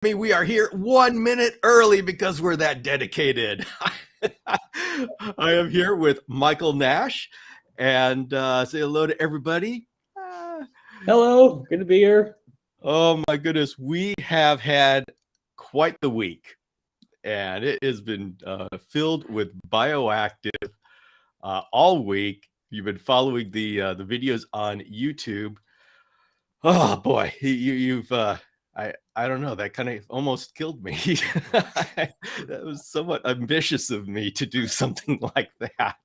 We are here 1 minute early because we're that dedicated. I am here with Michael Nash, and say hello to everybody. Hello, good to be here. Oh my goodness, we have had quite the week, and it has been filled with bioactive all week. You've been following the videos on YouTube. Oh boy, you've I don't know, that kind of almost killed me. That was somewhat ambitious of me to do something like that.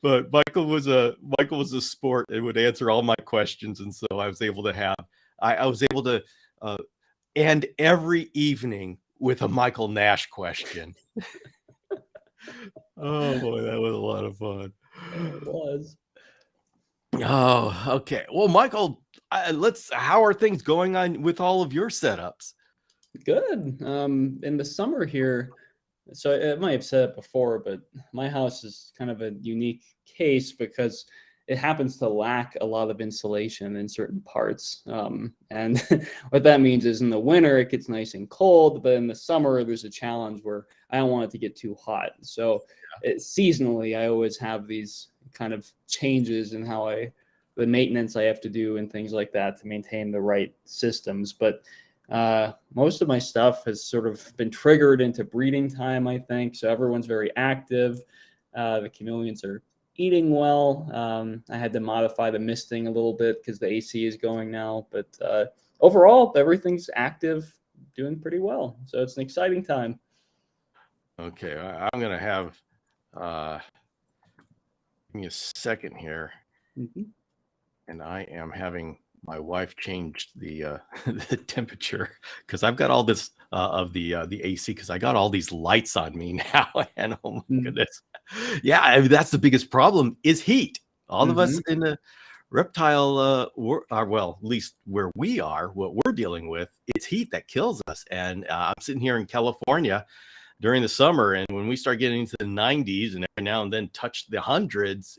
But Michael was a sport and would answer all my questions, and so I was able to end every evening with a Michael Nash question. Oh boy, that was a lot of fun. It was. Oh, okay. Well, Michael, how are things going on with all of your setups? Good. In the summer here, so I might have said it before, but my house is kind of a unique case because it happens to lack a lot of insulation in certain parts. And what that means is in the winter, it gets nice and cold, but in the summer, there's a challenge where I don't want it to get too hot. So seasonally, I always have these kind of changes in the maintenance I have to do and things like that to maintain the right systems. But most of my stuff has sort of been triggered into breeding time, I think. So everyone's very active. The chameleons are eating well. I had to modify the misting a little bit because the AC is going now. But overall, everything's active, doing pretty well. So it's an exciting time. Okay, I'm going to have, give me a second here. Mm-hmm. And I am having my wife change the the temperature because I've got all this of the AC because I got all these lights on me now, and oh my goodness, yeah, I mean, that's the biggest problem is heat. All of us in the reptile well, at least where we are, what we're dealing with, it's heat that kills us. And I'm sitting here in California during the summer, and when we start getting into the 90s and every now and then touch the hundreds,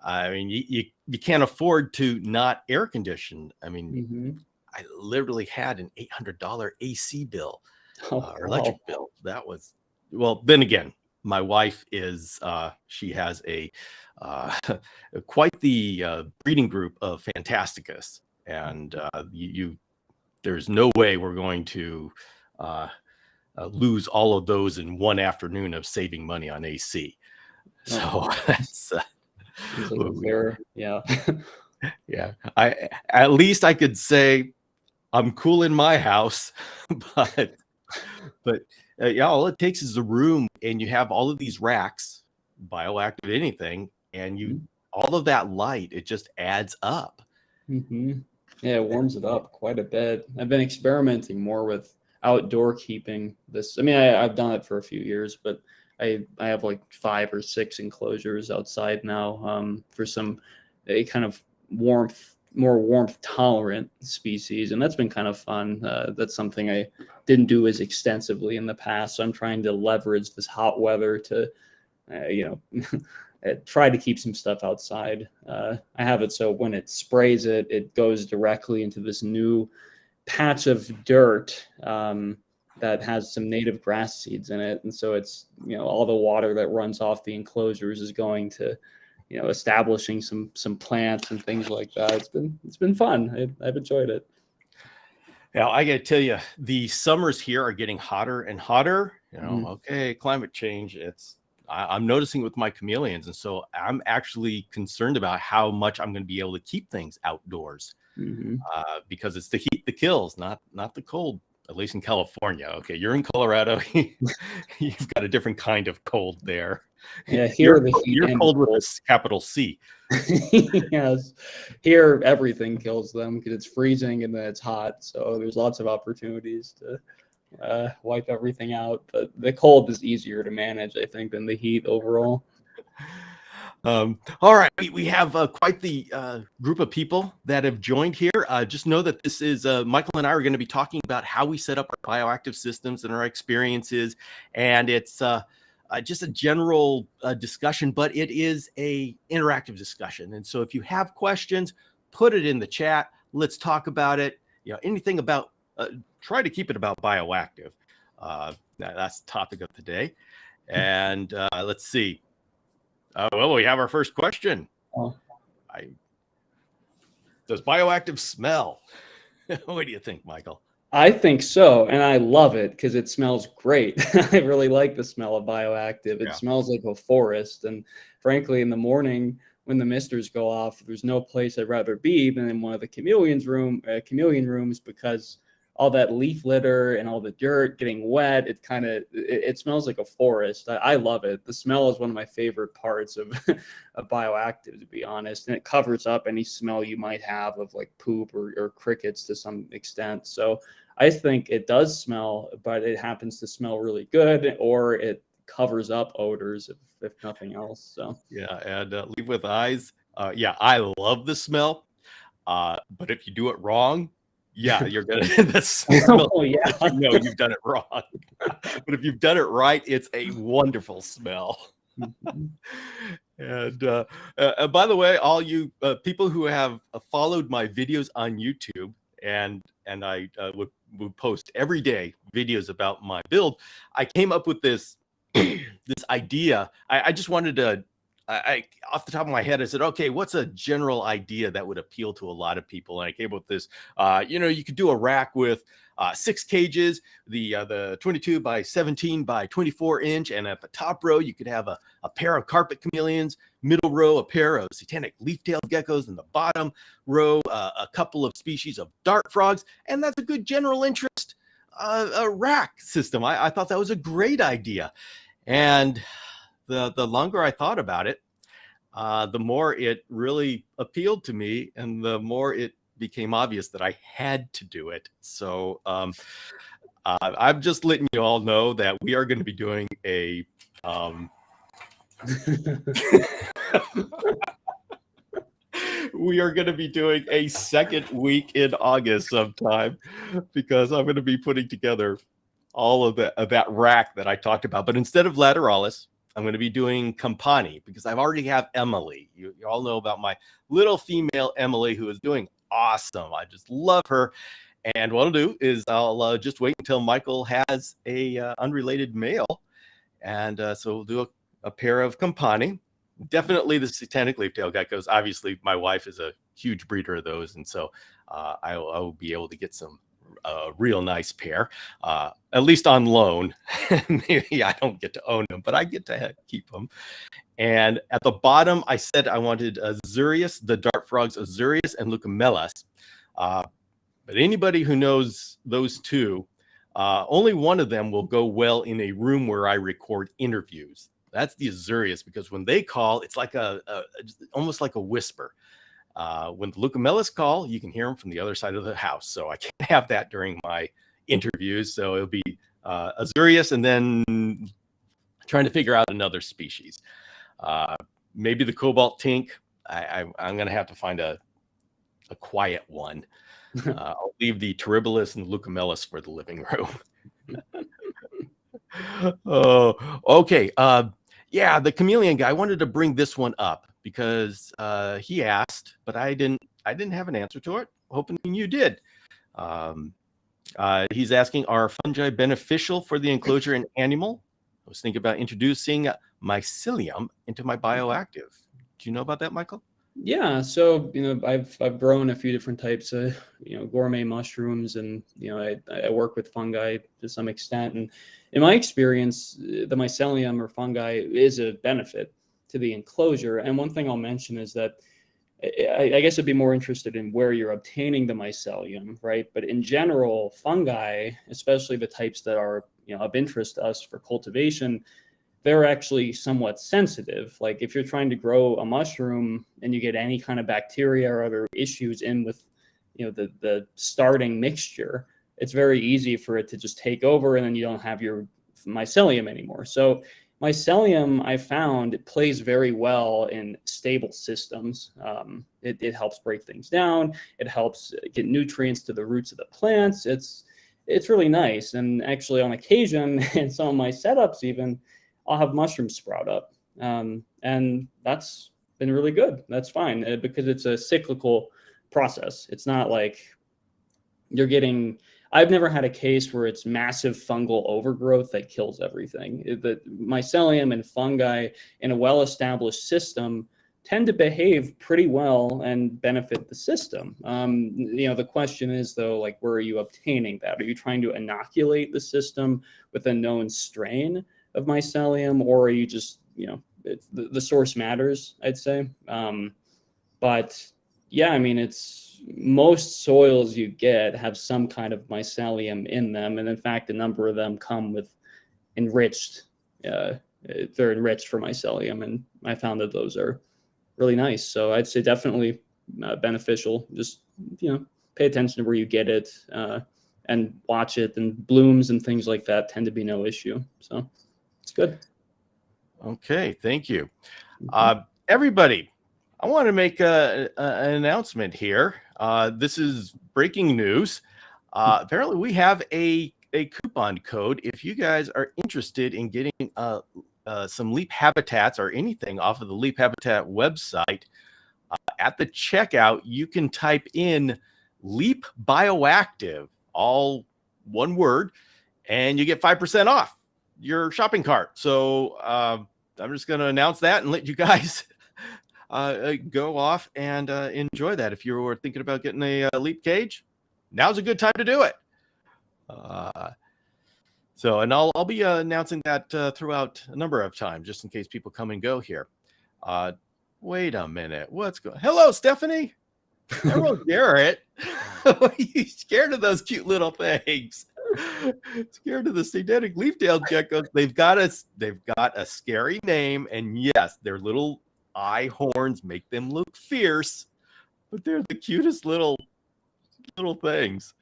I mean, you can't afford to not air condition. I mean, I literally had an $800 AC bill or electric bill. That was, well, then again, my wife is, she has a quite the breeding group of Fantasticus. And there's no way we're going to lose all of those in one afternoon of saving money on AC. So that's... yeah. Yeah. At least I could say I'm cool in my house, but yeah, all it takes is a room, and you have all of these racks, bioactive anything, and all of that light, it just adds up. Yeah, it warms it up quite a bit. I've been experimenting more with outdoor keeping this. I mean, I've done it for a few years, but I have like 5 or 6 enclosures outside now for some kind of more warmth tolerant species, and that's been kind of fun. That's something I didn't do as extensively in the past, so I'm trying to leverage this hot weather to try to keep some stuff outside. I have it so when it sprays it goes directly into this new patch of dirt that has some native grass seeds in it, and so it's all the water that runs off the enclosures is going to establishing some plants and things like that. It's been fun. I've enjoyed it. Now I got to tell you, the summers here are getting hotter and hotter. Okay, climate change. I'm noticing with my chameleons, and so I'm actually concerned about how much I'm going to be able to keep things outdoors because it's the heat that kills, not the cold. At least in California. Okay, you're in Colorado. You've got a different kind of cold there. Yeah, here you're cold with a capital C. Yes, here everything kills them because it's freezing and then it's hot. So there's lots of opportunities to wipe everything out. But the cold is easier to manage, I think, than the heat overall. All right, we have quite the group of people that have joined here. Just know that this is Michael and I are going to be talking about how we set up our bioactive systems and our experiences, and it's just a general discussion, but it is a interactive discussion. And so if you have questions, put it in the chat. Let's talk about it. anything about, try to keep it about bioactive. That's the topic of today. And let's see. Well, we have our first question. Oh. Does bioactive smell? What do you think, Michael? I think so, and I love it because it smells great. I really like the smell of bioactive. It smells like a forest, and frankly, in the morning when the misters go off, there's no place I'd rather be than in one of the chameleon rooms, because all that leaf litter and all the dirt getting wet, it smells like a forest. I love it. The smell is one of my favorite parts of of bioactive, to be honest, and it covers up any smell you might have of like poop or crickets to some extent. So I think it does smell, but it happens to smell really good, or it covers up odors if nothing else. So yeah, and leave with eyes. I love the smell, but if you do it wrong, you're gonna the smell. Oh, yeah. You've done it wrong. But if you've done it right, it's a wonderful smell. And by the way, all you people who have followed my videos on YouTube, and I would post every day videos about my build, I came up with this this idea. I just wanted to, I off the top of my head, I said, okay, what's a general idea that would appeal to a lot of people? And I came up with this, you could do a rack with 6 cages, the 22 by 17 by 24 inch. And at the top row, you could have a pair of carpet chameleons, middle row, a pair of satanic leaf-tailed geckos, and the bottom row, a couple of species of dart frogs. And that's a good general interest a rack system. I thought that was a great idea. And the longer I thought about it, the more it really appealed to me, and the more it became obvious that I had to do it. So I'm just letting you all know that we are going to be doing a we are going to be doing a second week in August sometime, because I'm going to be putting together all of that rack that I talked about. But instead of lateralis, I'm going to be doing Campani, because I've already have Emily. You all know about my little female Emily, who is doing awesome. I just love her. And what I'll do is I'll just wait until Michael has a unrelated male. And so we'll do a pair of Campani. Definitely the satanic leaf-tailed geckos. Obviously, my wife is a huge breeder of those. And so I will be able to get some real nice pair, at least on loan. Maybe I don't get to own them, but I get to keep them. And at the bottom, I said I wanted Azurius, the dart frogs, Azurius and Leucomelas. But anybody who knows those two, only one of them will go well in a room where I record interviews. That's the Azurius, because when they call, it's like almost like a whisper. When the Leucomelas call, you can hear them from the other side of the house. So I can't have that during my interviews. So it'll be Azurius, and then trying to figure out another species. Maybe the cobalt tink. I'm going to have to find a quiet one. I'll leave the Terribilis and the Leucomelas for the living room. Oh, okay. The chameleon guy, I wanted to bring this one up because he asked, but I didn't have an answer to it. Hoping you did. He's asking, are fungi beneficial for the enclosure and animal? I was thinking about introducing Mycelium into my bioactive. Do you know about that, Michael? Yeah, so I've grown a few different types of gourmet mushrooms, and I work with fungi to some extent, and in my experience, the mycelium or fungi is a benefit to the enclosure. And one thing I'll mention is that I guess I'd be more interested in where you're obtaining the mycelium, right? But in general, fungi, especially the types that are of interest to us for cultivation, they're actually somewhat sensitive. Like if you're trying to grow a mushroom and you get any kind of bacteria or other issues in with the starting mixture, it's very easy for it to just take over, and then you don't have your mycelium anymore. So mycelium, I found, it plays very well in stable systems. It helps break things down. It helps get nutrients to the roots of the plants. It's really nice. And actually, on occasion, in some of my setups even, I'll have mushrooms sprout up. And that's been really good. That's fine, because it's a cyclical process. It's not like, you're getting, I've never had a case where it's massive fungal overgrowth that kills everything. The mycelium and fungi in a well-established system tend to behave pretty well and benefit the system. The question is, though, like, where are you obtaining that? Are you trying to inoculate the system with a known strain of mycelium, or are you just, the source matters, I'd say. But yeah, I mean, it's most soils you get have some kind of mycelium in them. And in fact, a number of them come with enriched, they're enriched for mycelium. And I found that those are really nice. So I'd say definitely beneficial. Just, pay attention to where you get it and watch it. And blooms and things like that tend to be no issue. So it's good. Okay, thank you. Everybody, I want to make an announcement here. This is breaking news. Apparently, we have a coupon code. If you guys are interested in getting some Leap habitats or anything off of the Leap Habitat website, at the checkout, you can type in Leap Bioactive, all one word, and you get 5% off your shopping cart. So I'm just going to announce that and let you guys go off and enjoy that. If you were thinking about getting a Leap cage, now's a good time to do it. And I'll be announcing that throughout a number of times, just in case people come and go here. Wait a minute. What's going on? Hello, Stephanie. Hello, Garrett. Are you scared of those cute little things? Scared of the synthetic leaf-tailed geckos? They've got a scary name, and yes, their little eye horns make them look fierce, but they're the cutest little things.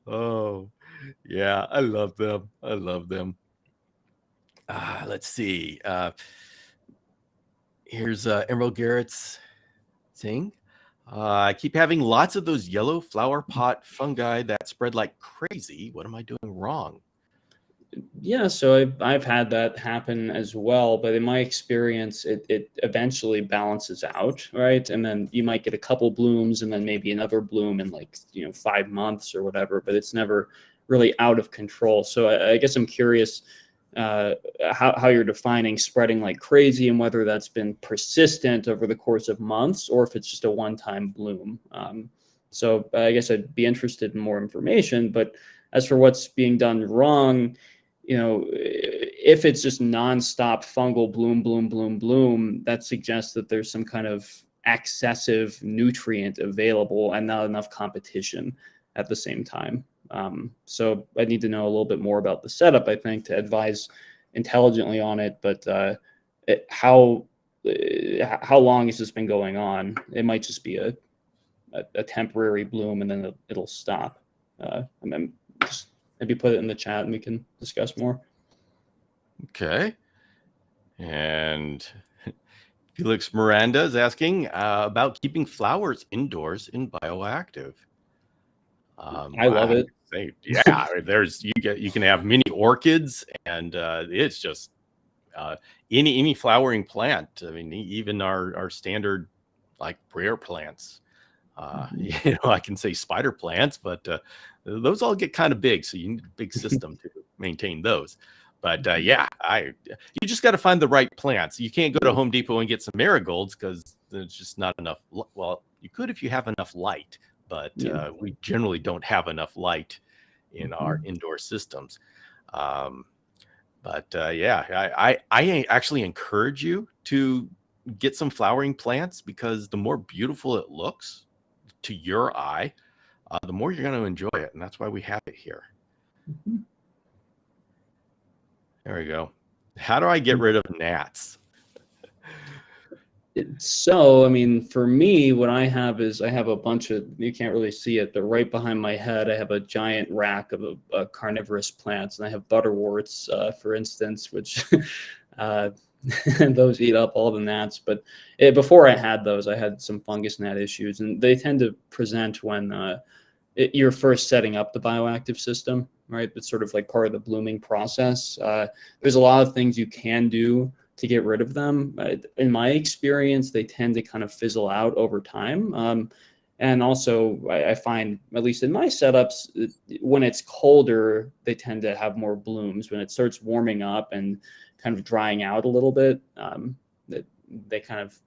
Oh, yeah, I love them. Let's see. Here's Emerald Garrett's thing. I keep having lots of those yellow flower pot fungi that spread like crazy. What am I doing wrong? Yeah, so I've had that happen as well, but in my experience, it eventually balances out, right? And then you might get a couple blooms and then maybe another bloom in 5 months or whatever, but it's never really out of control. So I guess I'm curious how you're defining spreading like crazy and whether that's been persistent over the course of months or if it's just a one-time bloom. So I guess I'd be interested in more information, but as for what's being done wrong, if it's just nonstop fungal bloom, that suggests that there's some kind of excessive nutrient available and not enough competition at the same time. So I need to know a little bit more about the setup, I think, to advise intelligently on it. But how long has this been going on? It might just be a temporary bloom and then it'll stop. And then just maybe put it in the chat and we can discuss more. Okay. And Felix Miranda is asking about keeping flowers indoors in Bioactive. I love it. Yeah, you can have mini orchids, and it's just any flowering plant. I mean, even our standard like prayer plants. I can say spider plants, but those all get kind of big, so you need a big system to maintain those. But you just got to find the right plants. You can't go to Home Depot and get some marigolds because there's just not enough. Well, you could if you have enough light, but we generally don't have enough light in our indoor systems. I actually encourage you to get some flowering plants because the more beautiful it looks to your eye, the more you're going to enjoy it. And that's why we have it here. There we go. How do I get rid of gnats? So, I mean, for me, what I have is I have a bunch of, you can't really see it, but right behind my head, I have a giant rack of carnivorous plants. And I have butterworts, for instance, which those eat up all the gnats. But before I had those, I had some fungus gnat issues. And they tend to present when you're first setting up the bioactive system, right? It's sort of like part of the blooming process. There's a lot of things you can do to get rid of them. In my experience, they tend to kind of fizzle out over time. And also, I find, at least in my setups, when it's colder, they tend to have more blooms. When it starts warming up and kind of drying out a little bit, they kind of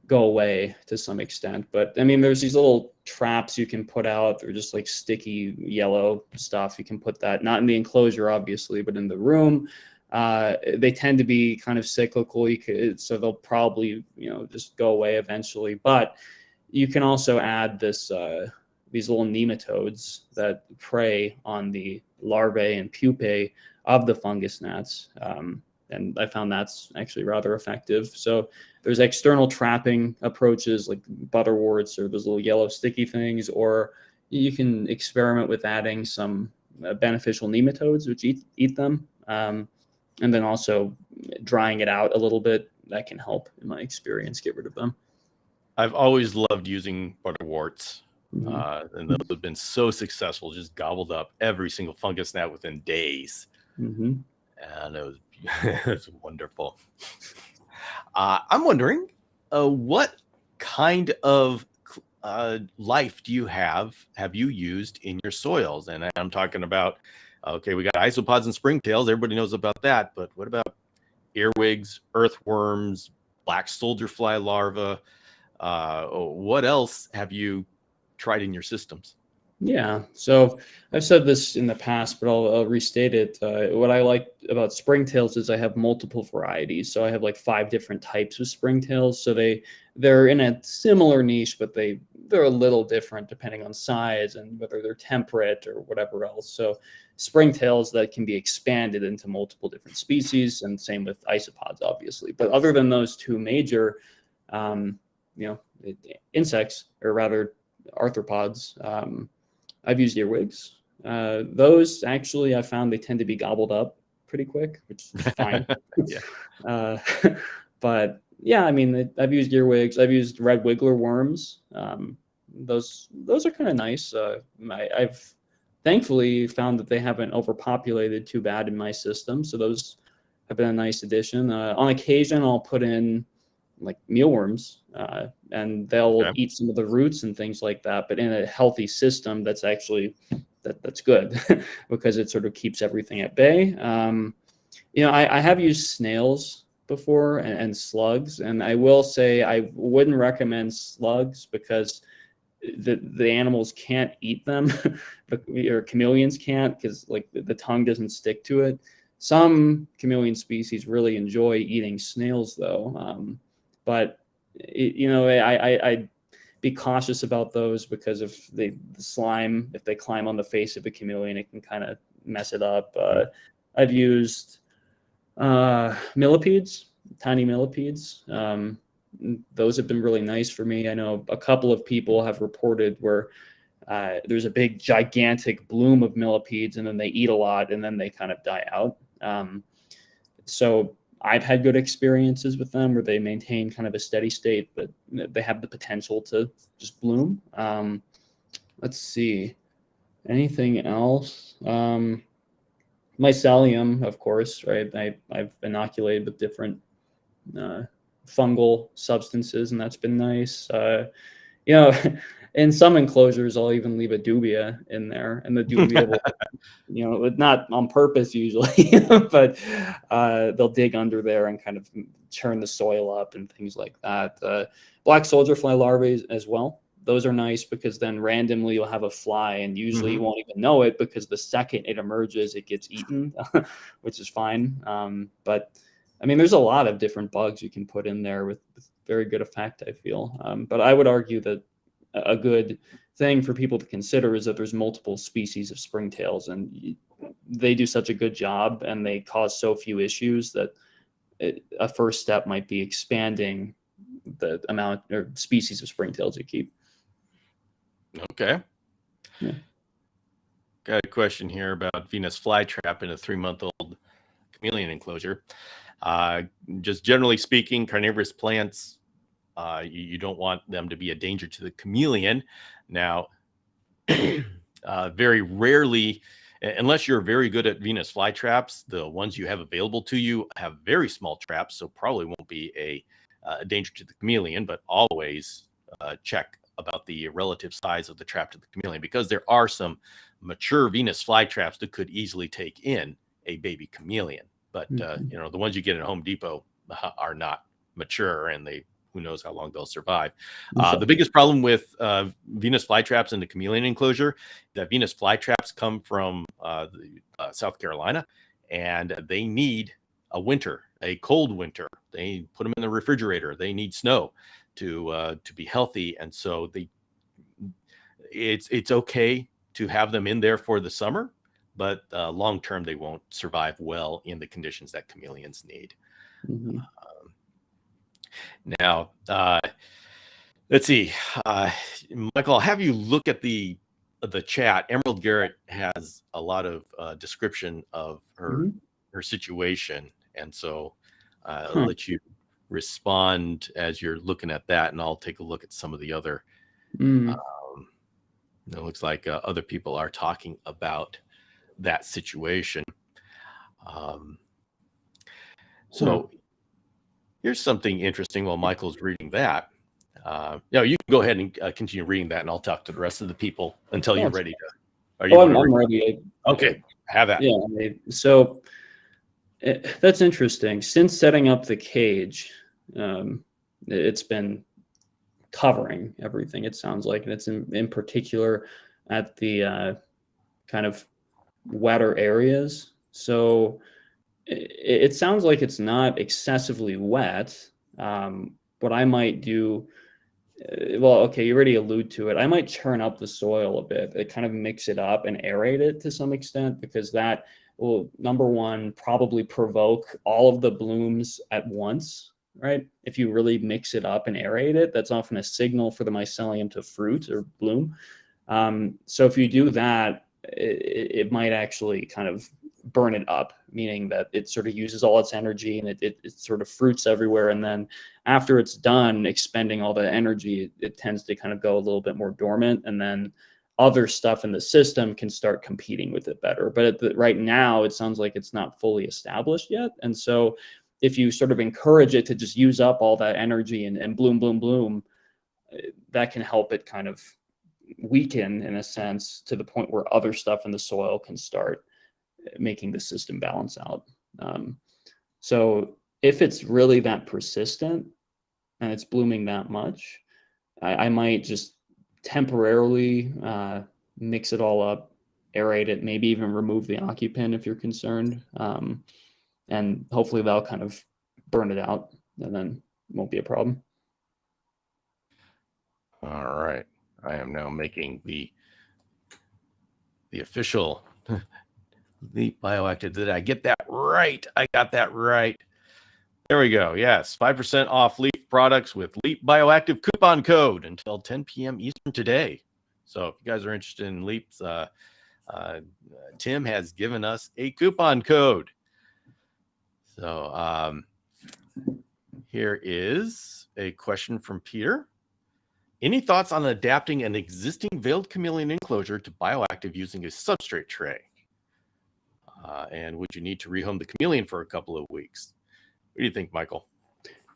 go away to some extent. But I mean, there's these little traps you can put out. They're just like sticky yellow stuff. You can put that, not in the enclosure, obviously, but in the room. They tend to be kind of cyclical. So they'll probably, just go away eventually. But you can also add these little nematodes that prey on the larvae and pupae of the fungus gnats. And I found that's actually rather effective. So there's external trapping approaches like butterworts or those little yellow sticky things, or you can experiment with adding some beneficial nematodes, which eat them. And then also drying it out a little bit, that can help, in my experience, get rid of them. I've always loved using butterworts, and those have been so successful, just gobbled up every single fungus gnat within days. And it was wonderful. I'm wondering, what kind of life do you have you used in your soils? And I'm talking about, okay, we got isopods and springtails. Everybody knows about that. But what about earwigs, earthworms, black soldier fly larvae? What else have you tried in your systems? Yeah, so I've said this in the past, but I'll restate it. What I like about springtails is I have multiple varieties. So I have like 5 different types of springtails. So they're in a similar niche, but they're a little different depending on size and whether they're temperate or whatever else. So springtails that can be expanded into multiple different species, and same with isopods, obviously. But other than those 2 major, insects, or rather arthropods, I've used earwigs. Those actually, I found they tend to be gobbled up pretty quick, which is fine. But yeah, I mean, I've used earwigs. I've used red wiggler worms. Those are kind of nice. I've thankfully found that they haven't overpopulated too bad in my system, so those have been a nice addition. On occasion, I'll put in like mealworms, and they'll eat some of the roots and things like that. But in a healthy system, that's actually that's good because it sort of keeps everything at bay. I have used snails before and slugs, and I will say I wouldn't recommend slugs because the animals can't eat them, or chameleons can't, because like the tongue doesn't stick to it. Some chameleon species really enjoy eating snails, though. But I'd be cautious about those because if the slime, if they climb on the face of a chameleon, it can kind of mess it up. I've used millipedes, tiny millipedes. Those have been really nice for me. I know a couple of people have reported where there's a big gigantic bloom of millipedes and then they eat a lot and then they kind of die out. So I've had good experiences with them where they maintain kind of a steady state, but they have the potential to just bloom. Let's see. Anything else? Mycelium, of course, right? I've inoculated with different fungal substances, and that's been nice. In some enclosures, I'll even leave a dubia in there, and the dubia will, not on purpose usually, but they'll dig under there and kind of churn the soil up and things like that. Black soldier fly larvae as well. Those are nice because then randomly you'll have a fly and usually you won't even know it because the second it emerges, it gets eaten, which is fine. But I mean, there's a lot of different bugs you can put in there with very good effect, I feel. But I would argue that a good thing for people to consider is that there's multiple species of springtails and they do such a good job and they cause so few issues that a first step might be expanding the amount or species of springtails you keep. Okay. Yeah. Got a question here about Venus flytrap in a 3-month-old chameleon enclosure. Just generally speaking, carnivorous plants, you don't want them to be a danger to the chameleon. Now, very rarely, unless you're very good at Venus flytraps, the ones you have available to you have very small traps, so probably won't be a danger to the chameleon, but always check about the relative size of the trap to the chameleon, because there are some mature Venus flytraps that could easily take in a baby chameleon. But you know, the ones you get at Home Depot are not mature, and who knows how long they'll survive. The biggest problem with Venus flytraps in the chameleon enclosure, that Venus flytraps come from South Carolina, and they need a cold winter. They put them in the refrigerator. They need snow to be healthy, and so it's okay to have them in there for the summer, but long term they won't survive well in the conditions that chameleons need. Now, let's see, Michael, I'll have you look at the chat. Emerald Garrett has a lot of description of her situation, and so I'll let you respond as you're looking at that, and I'll take a look at some of the other. It looks like other people are talking about that situation. So here's something interesting while Michael's reading that. You can go ahead and continue reading that, and I'll talk to the rest of the people until you're ready to. Are you? I'm ready. Okay, have that. Yeah. So that's interesting. Since setting up the cage, it's been covering everything, it sounds like, and it's in particular at the kind of wetter areas. So it sounds like it's not excessively wet. What I might do, well, okay, you already allude to it. I might churn up the soil a bit. It kind of mix it up and aerate it to some extent, because that will, number one, probably provoke all of the blooms at once. Right? If you really mix it up and aerate it, that's often a signal for the mycelium to fruit or bloom. So if you do that, it might actually kind of burn it up, meaning that it sort of uses all its energy and it sort of fruits everywhere. And then after it's done expending all the energy, it tends to kind of go a little bit more dormant, and then other stuff in the system can start competing with it better. But right now, it sounds like it's not fully established yet. And so if you sort of encourage it to just use up all that energy and bloom, bloom, bloom, that can help it kind of weaken, in a sense, to the point where other stuff in the soil can start making the system balance out. So if it's really that persistent and it's blooming that much, I might just temporarily mix it all up, aerate it, maybe even remove the occupant if you're concerned. And hopefully that'll kind of burn it out, and then it won't be a problem. All right. I am now making the official Leap Bioactive. Did I get that right? I got that right. There we go. Yes, 5% off Leap products with Leap Bioactive coupon code until 10 p.m. Eastern today. So if you guys are interested in Leaps, Tim has given us a coupon code. So here is a question from Peter. Any thoughts on adapting an existing veiled chameleon enclosure to bioactive using a substrate tray? And would you need to rehome the chameleon for a couple of weeks? What do you think, Michael?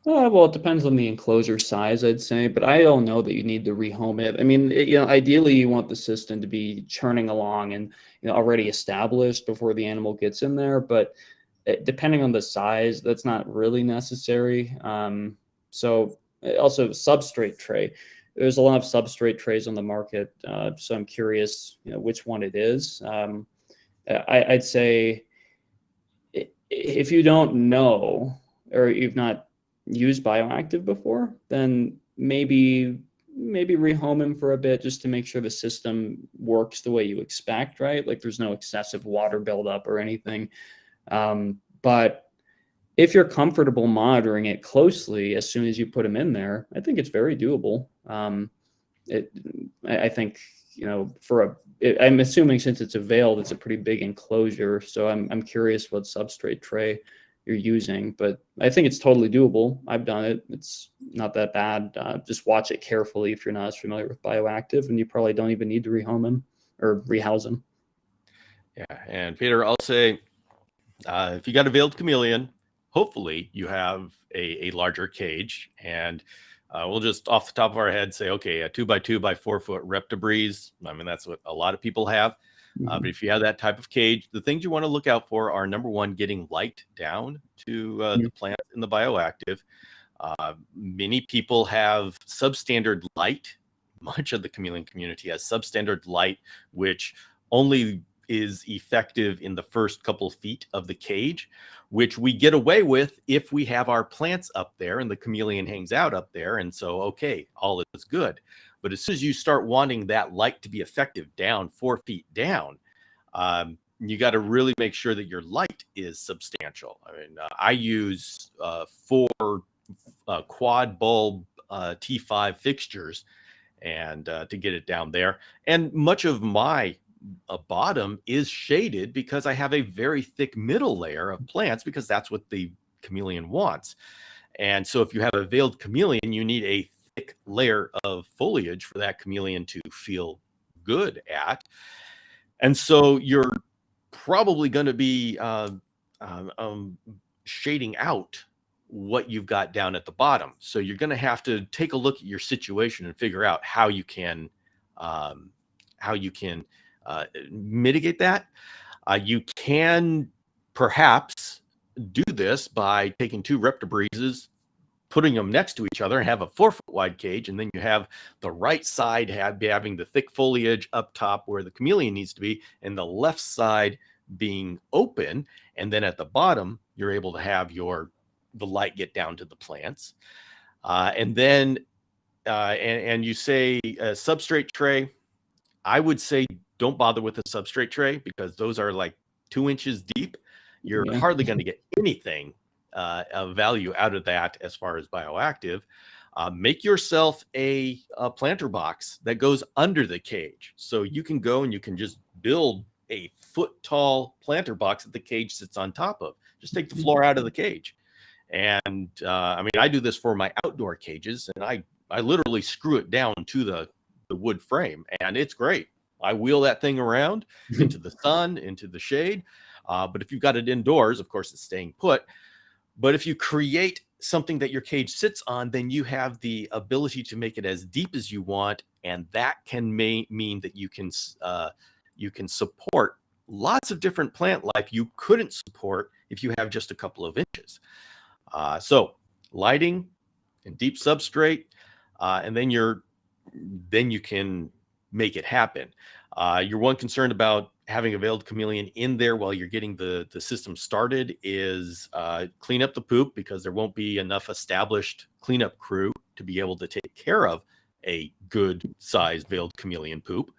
Well, it depends on the enclosure size, I'd say, but I don't know that you need to rehome it. I mean, ideally you want the system to be churning along and already established before the animal gets in there, but depending on the size, that's not really necessary. So also substrate tray. There's a lot of substrate trays on the market, so I'm curious, which one it is. I'd say if you don't know or you've not used Bioactive before, then maybe rehome him for a bit just to make sure the system works the way you expect, right? Like there's no excessive water buildup or anything. But if you're comfortable monitoring it closely as soon as you put them in there, I think it's very doable. I think, I'm assuming since it's a veiled, it's a pretty big enclosure. So I'm curious what substrate tray you're using, but I think it's totally doable. I've done it. It's not that bad. Just watch it carefully if you're not as familiar with Bioactive, and you probably don't even need to rehome him or rehouse him. Yeah, and Peter, I'll say, if you got a veiled chameleon, hopefully you have a larger cage, and We'll just off the top of our head say, okay, a 2x2 by 4 foot Reptibreeze. I mean, that's what a lot of people have. But if you have that type of cage, the things you want to look out for are, number one, getting light down to the plant in the bioactive. Many people have substandard light. Much of the chameleon community has substandard light, which only is effective in the first couple feet of the cage, which we get away with if we have our plants up there and the chameleon hangs out up there. And so, okay, all is good. But as soon as you start wanting that light to be effective down 4 feet down, you got to really make sure that your light is substantial. I mean, I use 4 quad bulb T5 fixtures and to get it down there. And much of my bottom is shaded because I have a very thick middle layer of plants, because that's what the chameleon wants. And so if you have a veiled chameleon, you need a thick layer of foliage for that chameleon to feel good at. And so you're probably going to be shading out what you've got down at the bottom. So you're going to have to take a look at your situation and figure out how you can mitigate that. You can perhaps do this by taking 2 Reptibreezes, putting them next to each other, and have a 4 foot wide cage. And then you have the right side having the thick foliage up top where the chameleon needs to be, and the left side being open. And then at the bottom, you're able to have the light get down to the plants. And then, and you say a substrate tray, I would say don't bother with a substrate tray, because those are like 2 inches deep. You're hardly going to get anything of value out of that as far as bioactive. Make yourself a planter box that goes under the cage. So you can go and you can just build a foot tall planter box that the cage sits on top of. Just take the floor out of the cage. And I mean, I do this for my outdoor cages, and I literally screw it down to the wood frame, and it's great. I wheel that thing around into the sun, into the shade. But if you've got it indoors, of course, it's staying put. But if you create something that your cage sits on, then you have the ability to make it as deep as you want, and that can mean that you can support lots of different plant life you couldn't support if you have just a couple of inches. So lighting and deep substrate, and then you can make it happen. Your one concern about having a veiled chameleon in there while you're getting the system started is clean up the poop, because there won't be enough established cleanup crew to be able to take care of a good sized veiled chameleon poop.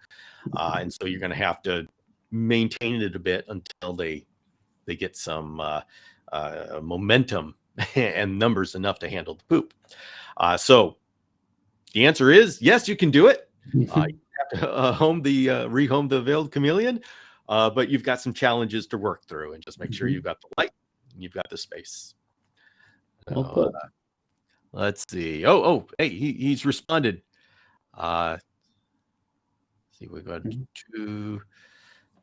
And so you're going to have to maintain it a bit until they get some momentum and numbers enough to handle the poop. So the answer is yes, you can do it. You have to rehome the veiled chameleon, but you've got some challenges to work through, and just make sure you've got the light and you've got the space. Let's see. Hey, he's responded. See, we got to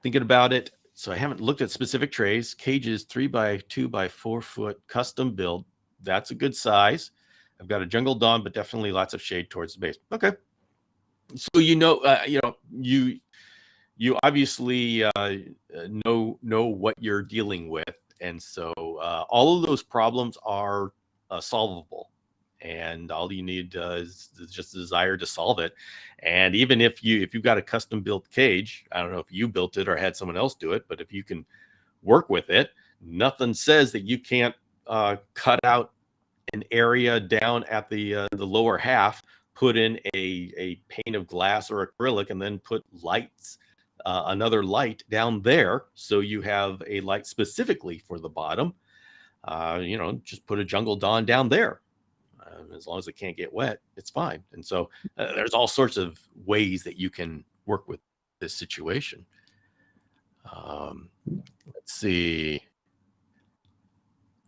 thinking about it. So I haven't looked at specific trays. Cages 3x2 by 4 foot custom build. That's a good size. I've got a jungle dawn, but definitely lots of shade towards the base. Okay. So you obviously know what you're dealing with, and so all of those problems are solvable, and all you need is just a desire to solve it. And even if you've got a custom built cage, I don't know if you built it or had someone else do it, but if you can work with it, nothing says that you can't cut out an area down at the lower half, put in a pane of glass or acrylic, and then put lights, another light down there, so you have a light specifically for the bottom. Just put a jungle dawn down there. As long as it can't get wet, it's fine. And so there's all sorts of ways that you can work with this situation. Let's see.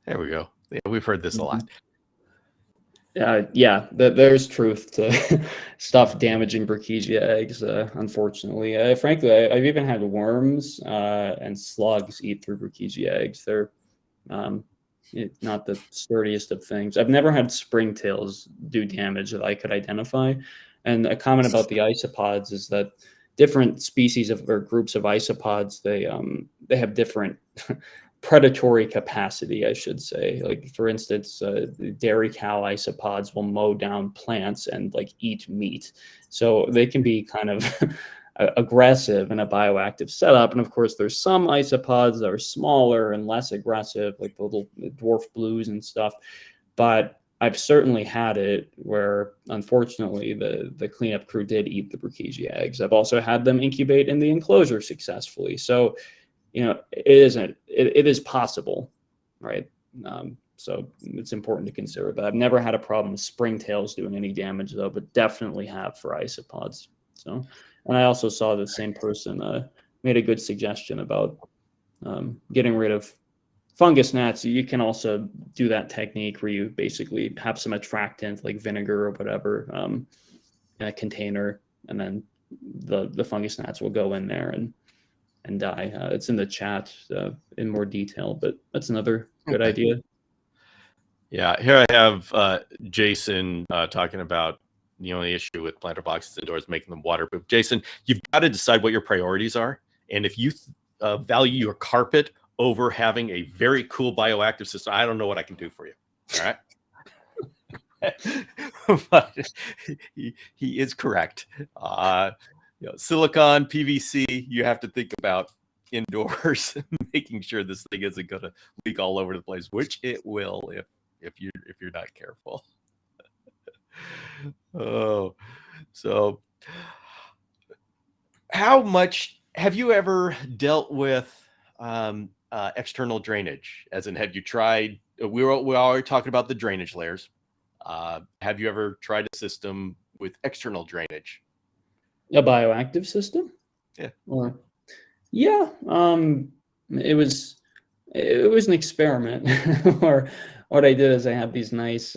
There we go. Yeah, we've heard this a lot. There's truth to stuff damaging Burkesia eggs, unfortunately. Frankly, I've even had worms and slugs eat through Burkesia eggs. They're not the sturdiest of things. I've never had springtails do damage that I could identify. And a comment about the isopods is that different species of or groups of isopods, they have different predatory capacity, I should say. Like for instance, the dairy cow isopods will mow down plants and like eat meat, so they can be kind of aggressive in a bioactive setup. And of course, there's some isopods that are smaller and less aggressive, like the little dwarf blues and stuff. But I've certainly had it where, unfortunately, the cleanup crew did eat the Bruchisia eggs. I've also had them incubate in the enclosure successfully. So, it is possible, right? So it's important to consider. But I've never had a problem with springtails doing any damage, though, but definitely have for isopods. So, and I also saw the same person made a good suggestion about getting rid of fungus gnats. You can also do that technique where you basically have some attractant like vinegar or whatever in a container, and then the fungus gnats will go in there and die. It's in the chat in more detail, but that's another good idea. Yeah, here I have Jason talking about the only issue with planter boxes indoors making them waterproof. Jason, you've got to decide what your priorities are, and if you value your carpet over having a very cool bioactive system, I don't know what I can do for you. All right. But he is correct. Silicon, PVC, you have to think about indoors, making sure this thing isn't going to leak all over the place, which it will if you're not careful. Oh, so how much have you ever dealt with external drainage? As in, have you tried? We're already talking about the drainage layers. Have you ever tried a system with external drainage? A bioactive system? Yeah. Yeah. It was an experiment. Or what I did is I had these nice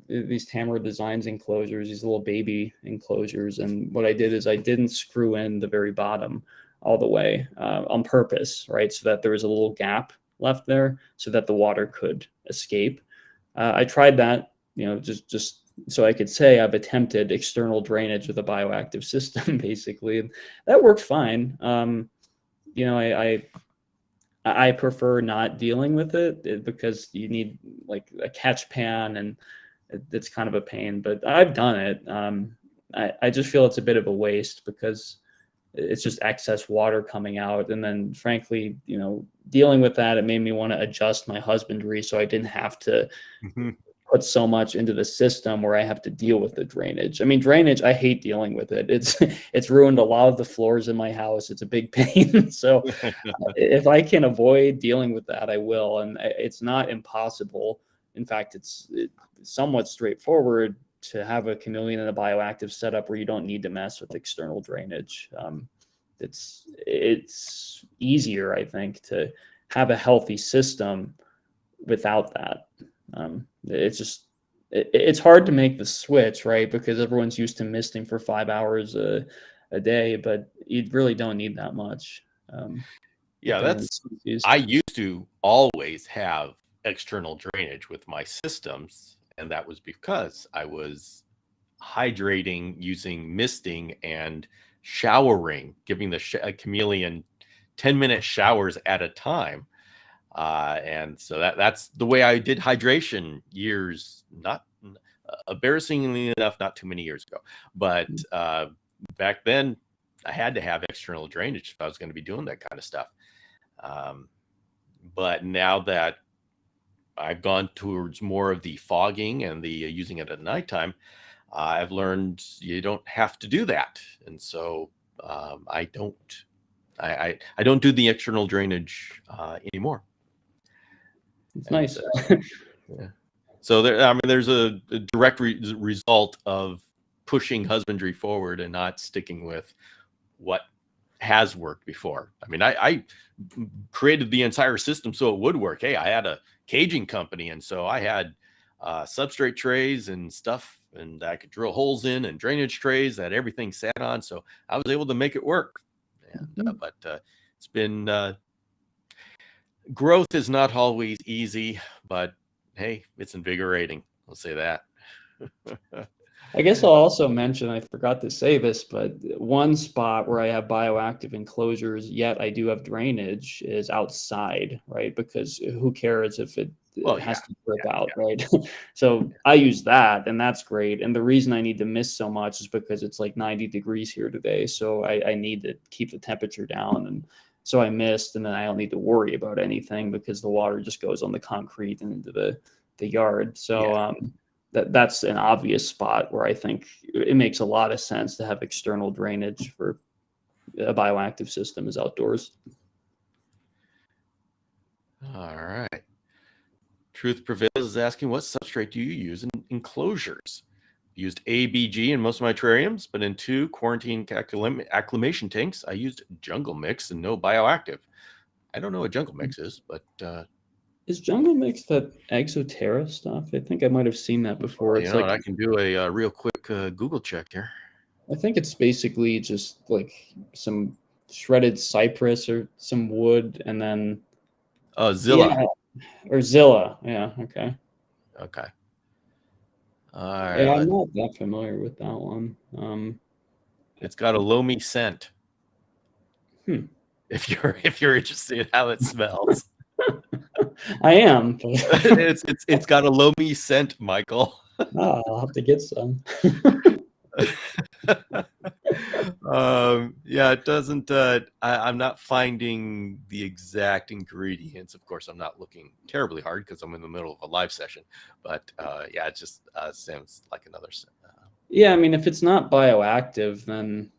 these Tamara Designs enclosures, these little baby enclosures, and what I did is I didn't screw in the very bottom all the way on purpose, right? So that there was a little gap left there so that the water could escape. I tried that, just so I could say I've attempted external drainage with a bioactive system, basically. And that worked fine. I prefer not dealing with it because you need like a catch pan, and it's kind of a pain. But I've done it. I just feel it's a bit of a waste because it's just excess water coming out. And then frankly, dealing with that, it made me want to adjust my husbandry so I didn't have to put so much into the system where I have to deal with the drainage. I mean, drainage, I hate dealing with it. It's ruined a lot of the floors in my house. It's a big pain. So if I can avoid dealing with that, I will. And it's not impossible. In fact, it's somewhat straightforward to have a chameleon in a bioactive setup where you don't need to mess with external drainage. It's easier, I think, to have a healthy system without that. It's hard to make the switch, right? Because everyone's used to misting for 5 hours a day, but you really don't need that much. I used to always have external drainage with my systems, and that was because I was hydrating using misting and showering, giving the chameleon 10-minute showers at a time. And so that's the way I did hydration years, not embarrassingly enough, not too many years ago. But back then, I had to have external drainage if I was going to be doing that kind of stuff. But now that I've gone towards more of the fogging and the using it at nighttime, I've learned you don't have to do that. And so I don't do the external drainage anymore. It's nice. Yeah. So there's a direct result of pushing husbandry forward and not sticking with what has worked before. I mean, I created the entire system so it would work. Hey, I had a caging company, and so I had substrate trays and stuff, and I could drill holes in, and drainage trays that everything sat on. So I was able to make it work. And, but it's been Growth is not always easy, but hey, it's invigorating. I'll say that. I guess I'll also mention, I forgot to say this, but one spot where I have bioactive enclosures, yet I do have drainage, is outside, right? Because who cares if it Well, yeah, has to drip out, yeah. right? So I use that, and that's great. And the reason I need to mist so much is because it's like 90 degrees here today. So I need to keep the temperature down. And so I mist, and then I don't need to worry about anything because the water just goes on the concrete and into the yard. So, Yeah. that's an obvious spot where I think it makes a lot of sense to have external drainage for a bioactive system is outdoors. All right. Truth Prevails is asking, what substrate do you use in enclosures? Used ABG in most of my terrariums, but in 2 quarantine acclimation tanks, I used Jungle Mix and no bioactive. I don't know what Jungle Mix is, but Is Jungle Mix that Exoterra stuff? I think I might have seen that before. well, It's like, I can do a real quick Google check here. I think it's basically just like some shredded cypress or some wood, and then Zilla. yeah, or Zilla. Yeah, okay. Okay. All right. Yeah, I'm not that familiar with that one. It's got a loamy scent. Hmm. If you're interested in how it smells, I am. it's got a loamy scent, Michael. I'll have to get some. Yeah, it doesn't. I'm not finding the exact ingredients. Of course, I'm not looking terribly hard because I'm in the middle of a live session. But yeah, it just sounds like another. Yeah, I mean, if it's not bioactive, then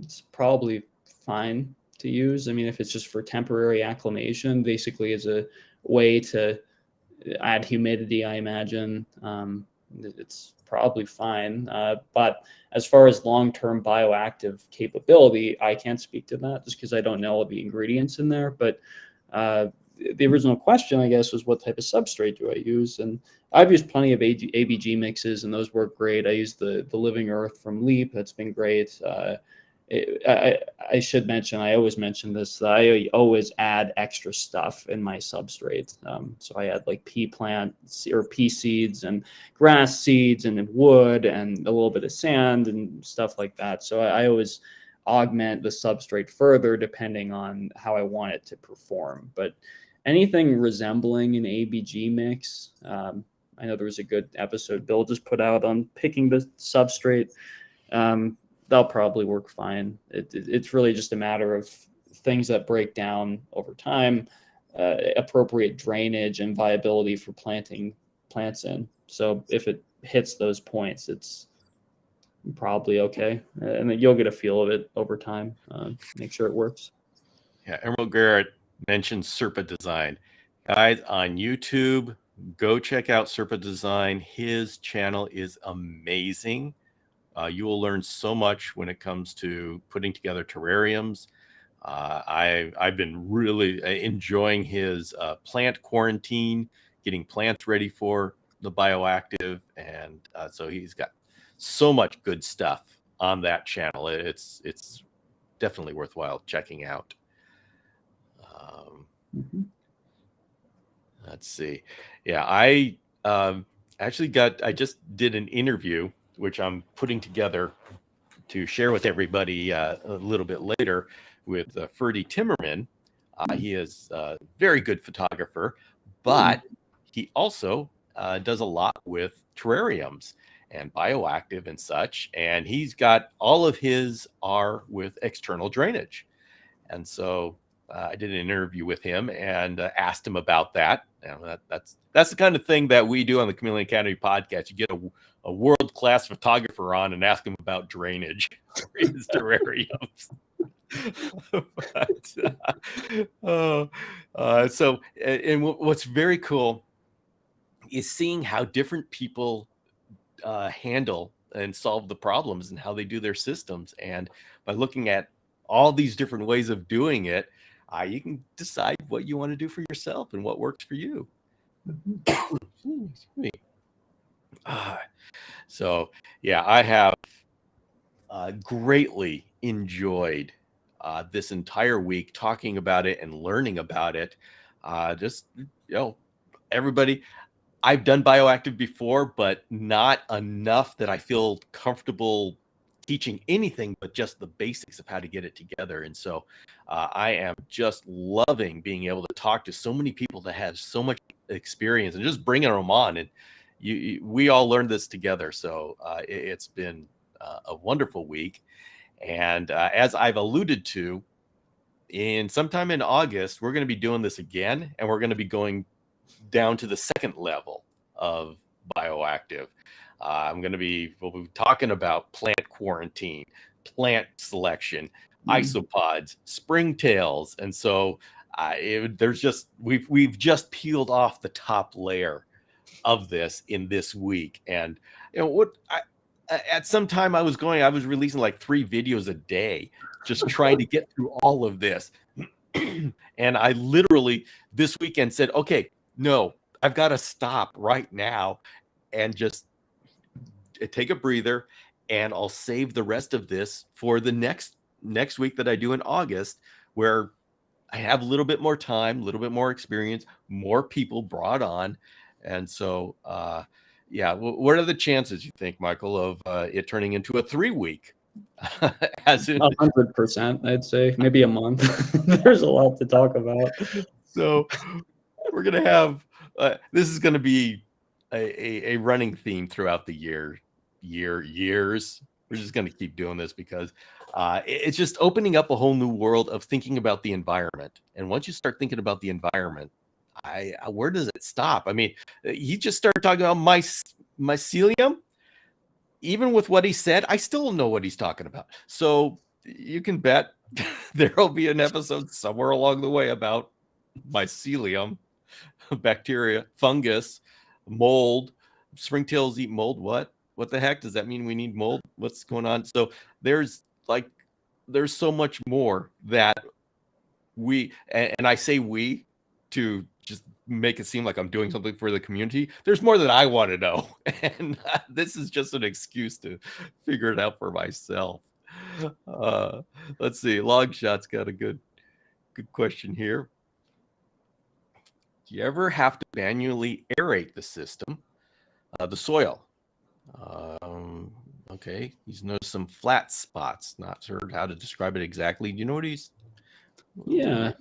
it's probably fine to use. I mean, if it's just for temporary acclimation, basically is a way to add humidity, I imagine. It's probably fine. But as far as long-term bioactive capability, I can't speak to that just because I don't know all the ingredients in there. But the original question, I guess, was what type of substrate do I use? And I've used plenty of ABG mixes, and those work great. I use the Living Earth from Leap. That's been great. I should mention, I always mention this, that I always add extra stuff in my substrate. So I add like pea plant or pea seeds and grass seeds and wood and a little bit of sand and stuff like that. So I always augment the substrate further depending on how I want it to perform. But anything resembling an ABG mix, I know there was a good episode Bill just put out on picking the substrate. They'll probably work fine. It's really just a matter of things that break down over time, appropriate drainage and viability for planting plants in. So if it hits those points, it's probably okay. And then you'll get a feel of it over time. Make sure it works. Yeah, Emerald Garrett mentioned Serpa Design. Guys on YouTube, go check out Serpa Design. His channel is amazing. You will learn so much when it comes to putting together terrariums. I've been really enjoying his plant quarantine, getting plants ready for the bioactive, and so he's got so much good stuff on that channel. It's definitely worthwhile checking out. Let's see. Yeah, I just did an interview, which I'm putting together to share with everybody a little bit later with Ferdy Timmerman. He is a very good photographer, but he also does a lot with terrariums and bioactive and such. And he's got all of his are with external drainage. And so I did an interview with him and asked him about that. That's the kind of thing that we do on the Chameleon Academy podcast. You get a world-class photographer on and ask him about drainage for his terrariums. And what's very cool is seeing how different people handle and solve the problems and how they do their systems. And by looking at all these different ways of doing it, you can decide what you want to do for yourself and what works for you. Excuse me. So, yeah, I have greatly enjoyed this entire week talking about it and learning about it. Just, everybody, I've done bioactive before, but not enough that I feel comfortable teaching anything but just the basics of how to get it together. And so I am just loving being able to talk to so many people that have so much experience and just bringing them on. And we all learned this together. So it's been a wonderful week. And as I've alluded to, sometime in August, we're going to be doing this again, and we're going to be going down to the second level of bioactive. We'll be talking about plant quarantine, plant selection, isopods, springtails, and so we've just peeled off the top layer of this in this week. And at some time I was releasing like 3 videos a day, just trying to get through all of this. And I literally this weekend said, okay, no, I've got to stop right now and just take a breather, and I'll save the rest of this for the next week that I do in August, where I have a little bit more time, a little bit more experience, more people brought on. And so, what are the chances, you think, Michael, of it turning into a 3-week? As in 100%, I'd say, maybe a month. There's a lot to talk about. So we're going to have, this is going to be a running theme throughout the years. We're just going to keep doing this because it's just opening up a whole new world of thinking about the environment. And once you start thinking about the environment, where does it stop? I mean, he just started talking about mycelium. Even with what he said, I still don't know what he's talking about. So you can bet there'll be an episode somewhere along the way about mycelium, bacteria, fungus, mold. Springtails eat mold. What the heck does that mean? We need mold? What's going on? So there's so much more that and I say we to just make it seem like I'm doing something for the community. There's more that I want to know, and this is just an excuse to figure it out for myself. Let's see. Longshot's got a good question here. Do you ever have to manually aerate the system, the soil? Okay, he's noticed some flat spots. Not sure how to describe it exactly. Do you know what he's? Yeah.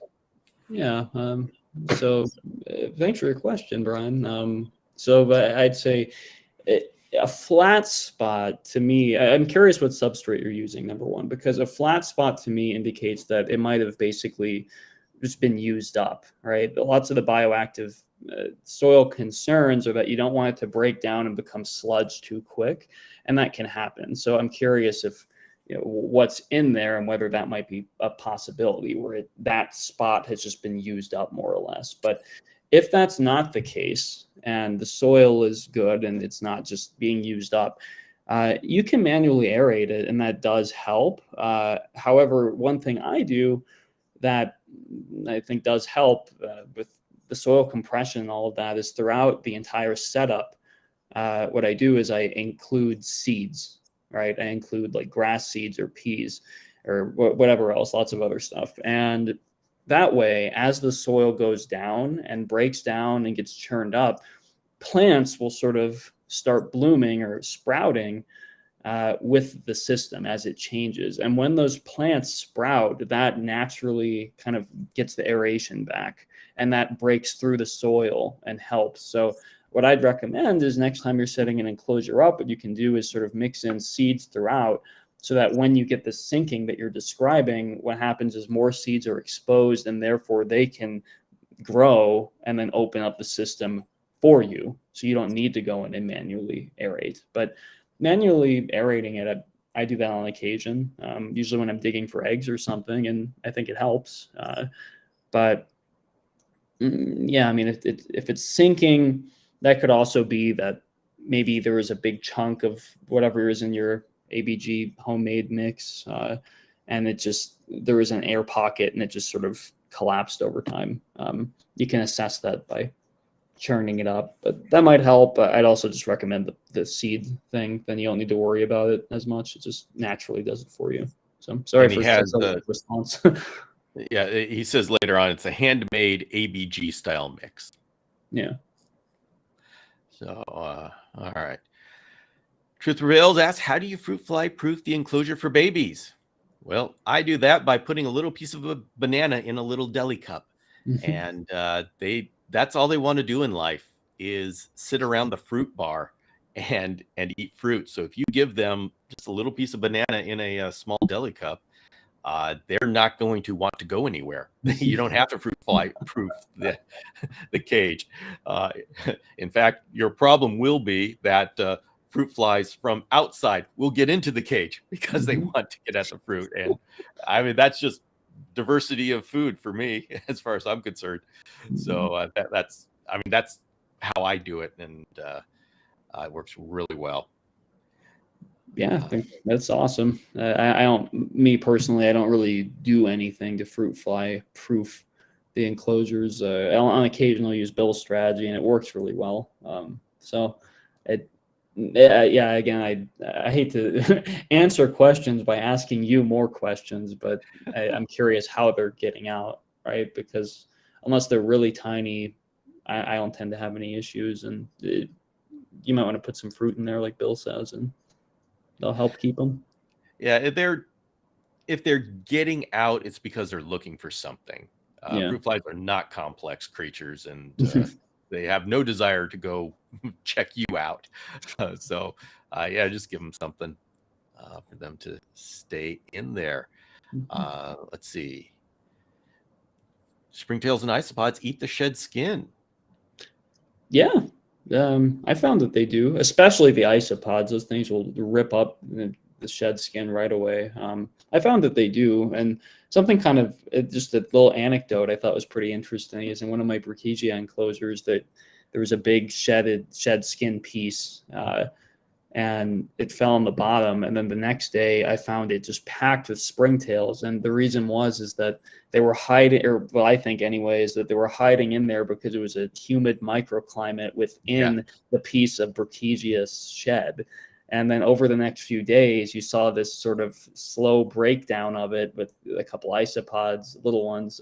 So thanks for your question, Brian. I'd say a flat spot to me, I'm curious what substrate you're using, number one, because a flat spot to me indicates that it might have basically just been used up, right? Lots of the bioactive soil concerns are that you don't want it to break down and become sludge too quick, and that can happen. So I'm curious if what's in there and whether that might be a possibility where that spot has just been used up more or less. But if that's not the case and the soil is good and it's not just being used up, you can manually aerate it, and that does help. However, one thing I do that I think does help with the soil compression and all of that is throughout the entire setup, what I do is I include seeds. Right, I include like grass seeds or peas or whatever else, lots of other stuff. And that way, as the soil goes down and breaks down and gets churned up, plants will sort of start blooming or sprouting with the system as it changes. And when those plants sprout, that naturally kind of gets the aeration back, and that breaks through the soil and helps. So what I'd recommend is next time you're setting an enclosure up, what you can do is sort of mix in seeds throughout, so that when you get the sinking that you're describing, what happens is more seeds are exposed, and therefore they can grow and then open up the system for you. So you don't need to go in and manually aerate. But manually aerating it, I do that on occasion, usually when I'm digging for eggs or something, and I think it helps. But yeah, I mean, if it's sinking, that could also be that maybe there was a big chunk of whatever is in your ABG homemade mix, and there was an air pocket and it just sort of collapsed over time. You can assess that by churning it up, but that might help. I'd also just recommend the seed thing. Then you don't need to worry about it as much. It just naturally does it for you. So sorry for the response. Yeah, he says later on it's a handmade ABG style mix. Yeah. So, all right. Truth Prevails asks, how do you fruit fly proof the enclosure for babies? Well, I do that by putting a little piece of a banana in a little deli cup. And that's all they want to do in life is sit around the fruit bar and eat fruit. So if you give them just a little piece of banana in a small deli cup, they're not going to want to go anywhere. You don't have to fruit fly proof the cage. In fact, your problem will be that fruit flies from outside will get into the cage because they want to get at the fruit. And I mean, that's just diversity of food for me, as far as I'm concerned. So that's how I do it, and it works really well. Yeah, I think that's awesome. Me personally, I don't really do anything to fruit fly proof the enclosures. On occasion, I'll use Bill's strategy, and it works really well. So, again, I hate to answer questions by asking you more questions, but I'm curious how they're getting out, right? Because unless they're really tiny, I don't tend to have any issues, and you might want to put some fruit in there, like Bill says, and they'll help keep them. Yeah, if they're getting out, it's because they're looking for something. Fruit flies are not complex creatures, and they have no desire to go check you out. Just give them something for them to stay in there. Let's see. Springtails and Isopods eat the shed skin. Yeah, I found that they do, especially the isopods. Those things will rip up the shed skin right away. I found that they do, and something kind of just a little anecdote I thought was pretty interesting is in one of my Brachygia enclosures that there was a big shed skin piece, and it fell on the bottom. And then the next day, I found it just packed with springtails, and the reason is that they were hiding, or well, I think anyways, that they were hiding in there because it was a humid microclimate within the piece of Brachygia shed. And then over the next few days, you saw this sort of slow breakdown of it with a couple isopods, little ones.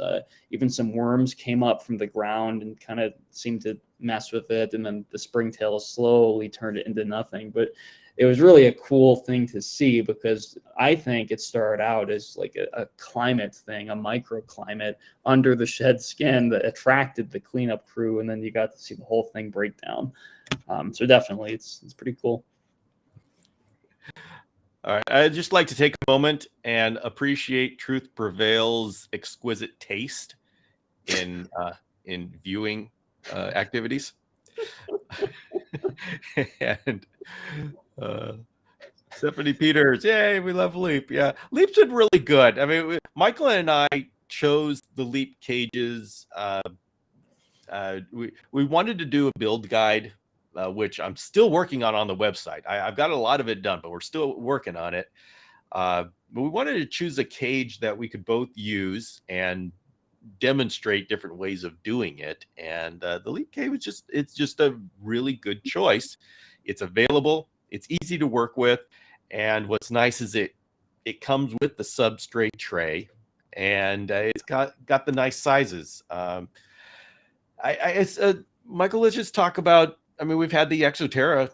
Even some worms came up from the ground and kind of seemed to mess with it. And then the springtails slowly turned it into nothing. But it was really a cool thing to see because I think it started out as like a climate thing, a microclimate under the shed skin that attracted the cleanup crew. And then you got to see the whole thing break down. So definitely, it's pretty cool. All right. I'd just like to take a moment and appreciate Truth Prevail's exquisite taste in viewing activities. And Stephanie Peters, yay, we love Leap. Yeah, Leap's been really good. I mean, Michael and I chose the Leap cages. We wanted to do a build guide, which I'm still working on the website. I've got a lot of it done, but we're still working on it. But we wanted to choose a cage that we could both use and demonstrate different ways of doing it. And the Leap cage it's just a really good choice. It's available. It's easy to work with. And what's nice is it comes with the substrate tray, and it's got the nice sizes. Michael, let's just talk about. I mean, we've had the Exoterra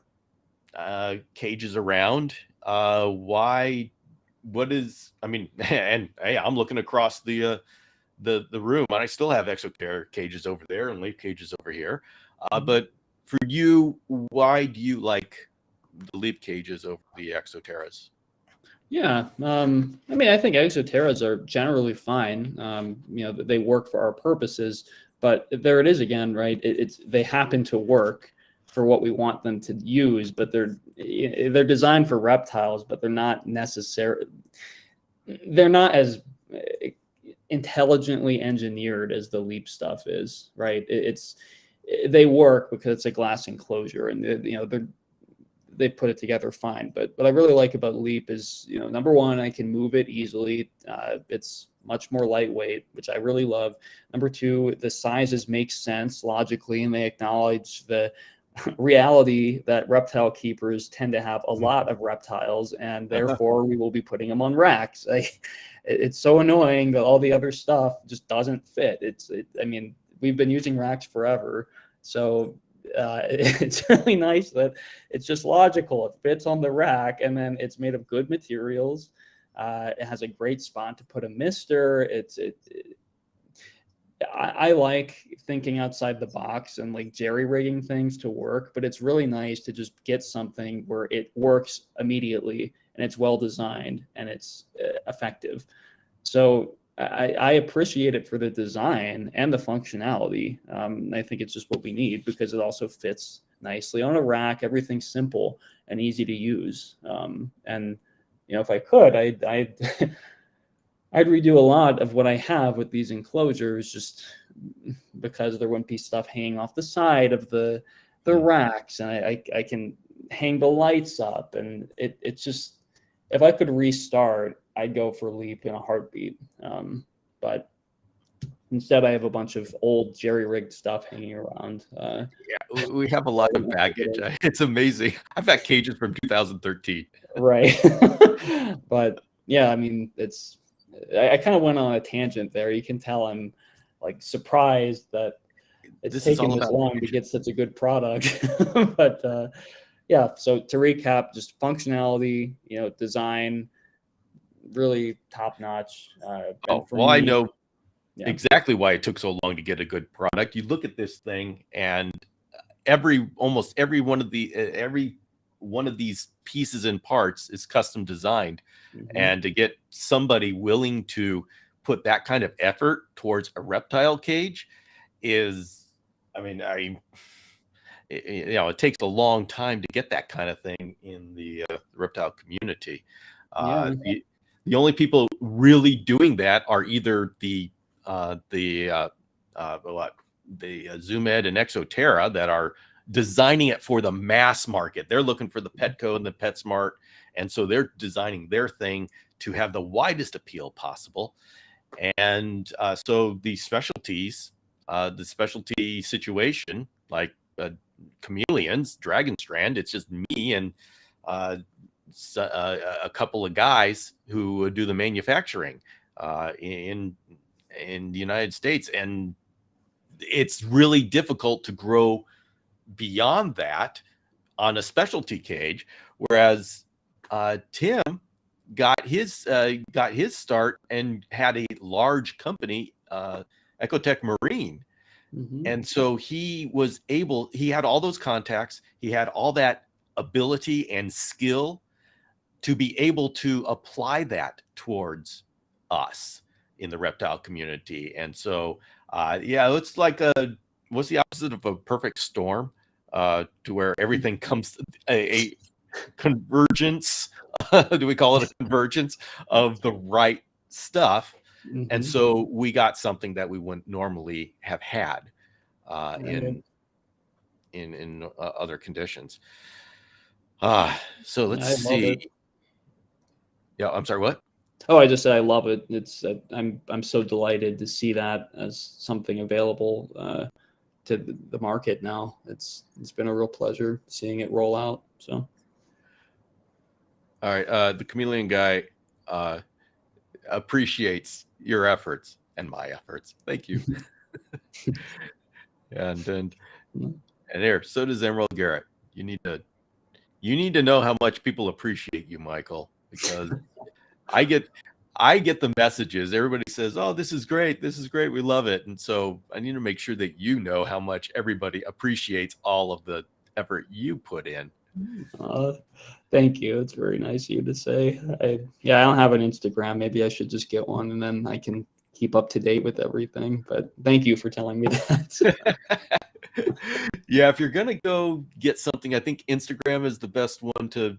cages around. Why? What is? I mean, and hey, I'm looking across the room, and I still have Exoterra cages over there and Leap cages over here. But for you, why do you like the Leap cages over the Exoterras? Yeah, I mean, I think Exoterras are generally fine. They work for our purposes, but there it is again, right? They happen to work for what we want them to use, but they're designed for reptiles, but they're not as intelligently engineered as the Leap stuff is, right? They work because it's a glass enclosure, and they put it together fine. But what I really like about Leap is, number one, I can move it easily. It's much more lightweight, which I really love. Number two, the sizes make sense logically, and they acknowledge reality that reptile keepers tend to have a lot of reptiles, and therefore we will be putting them on racks. It's so annoying that all the other stuff just doesn't fit. I mean, we've been using racks forever, so it's really nice that it's just logical. It fits on the rack, and then it's made of good materials. It has a great spot to put a mister. I like thinking outside the box and like jerry rigging things to work, but it's really nice to just get something where it works immediately and it's well designed and it's effective. So I appreciate it for the design and the functionality. I think it's just what we need because it also fits nicely on a rack. Everything's simple and easy to use. And if I could, I'd redo a lot of what I have with these enclosures just because there wouldn't be stuff hanging off the side of the racks, and I can hang the lights up, and it's just, if I could restart, I'd go for Leap in a heartbeat. But instead, I have a bunch of old jerry-rigged stuff hanging around. Yeah, we have a lot of baggage. It's amazing. I've got cages from 2013. Right. But yeah, I mean, I kind of went on a tangent there. You can tell I'm like surprised that it's taken this long to get such a good product. But yeah, so to recap, just functionality, design, really top notch. I know exactly why it took so long to get a good product. You look at this thing, and almost every one of these pieces and parts is custom designed. And to get somebody willing to put that kind of effort towards a reptile cage is, it takes a long time to get that kind of thing in the reptile community. The only people really doing that are either the Zoom Ed and Exoterra that are designing it for the mass market. They're looking for the Petco and the PetSmart, and so they're designing their thing to have the widest appeal possible. And so the specialty situation, like Chameleons, Dragon Strand, it's just me and a couple of guys who do the manufacturing in the United States, and it's really difficult to grow beyond that on a specialty cage. Whereas Tim got his start and had a large company, Ecotech Marine. And so he had all those contacts, he had all that ability and skill to be able to apply that towards us in the reptile community. And so it's like what's the opposite of a perfect storm? To where everything comes a convergence. Do we call it a convergence of the right stuff? And so we got something that we wouldn't normally have had in other conditions. So let's see. Yeah, I'm sorry, what? Oh, I just said I love it. I'm so delighted to see that as something available to the market now. It's been a real pleasure seeing it roll out. So, all right, the Chameleon guy appreciates your efforts and my efforts. Thank you. and here, so does Emerald Garrett. You need to know how much people appreciate you, Michael, because I get the messages. Everybody says, "Oh, this is great. This is great. We love it." And so I need to make sure that you know how much everybody appreciates all of the effort you put in. Thank you. It's very nice of you to say. I don't have an Instagram. Maybe I should just get one, and then I can keep up to date with everything. But thank you for telling me that. Yeah, if you're gonna go get something, I think Instagram is the best one to